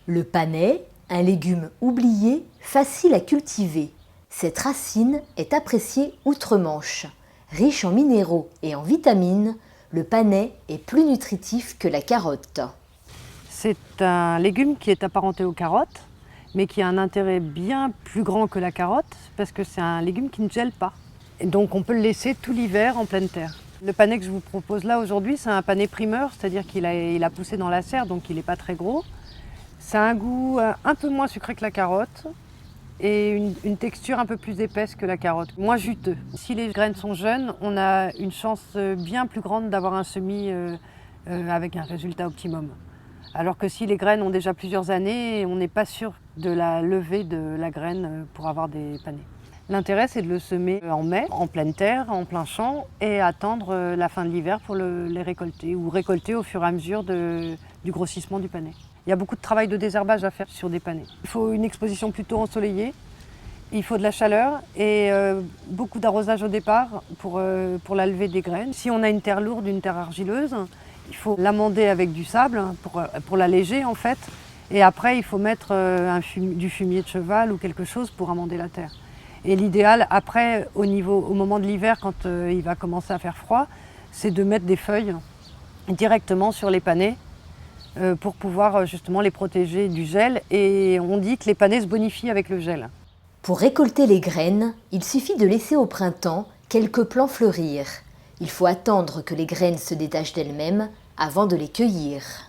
Le panais, un légume oublié, facile à cultiver. Cette racine est appréciée outre-Manche. Riche en minéraux et en vitamines, le panais est plus nutritif que la carotte. C'est un légume qui est apparenté aux carottes, mais qui a un intérêt bien plus grand que la carotte, parce que c'est un légume qui ne gèle pas. Et donc on peut le laisser tout l'hiver en pleine terre. Le panais que je vous propose là aujourd'hui, c'est un panais primeur, c'est-à-dire qu'il a poussé dans la serre, donc il n'est pas très gros. Ça a un goût un peu moins sucré que la carotte et une texture un peu plus épaisse que la carotte, moins juteux. Si les graines sont jeunes, on a une chance bien plus grande d'avoir un semis avec un résultat optimum. Alors que si les graines ont déjà plusieurs années, on n'est pas sûr de la levée de la graine pour avoir des panais. L'intérêt, c'est de le semer en mai, en pleine terre, en plein champ, et attendre la fin de l'hiver pour les récolter, ou récolter au fur et à mesure du grossissement du panais. Il y a beaucoup de travail de désherbage à faire sur des panais. Il faut une exposition plutôt ensoleillée, il faut de la chaleur et beaucoup d'arrosage au départ pour la levée des graines. Si on a une terre lourde, une terre argileuse, il faut l'amender avec du sable pour l'alléger en fait. Et après, il faut mettre du fumier de cheval ou quelque chose pour amender la terre. Et l'idéal, après, au moment de l'hiver, quand il va commencer à faire froid, c'est de mettre des feuilles directement sur les panais pour pouvoir justement les protéger du gel. Et on dit que les panais se bonifient avec le gel. Pour récolter les graines, il suffit de laisser au printemps quelques plants fleurir. Il faut attendre que les graines se détachent d'elles-mêmes avant de les cueillir.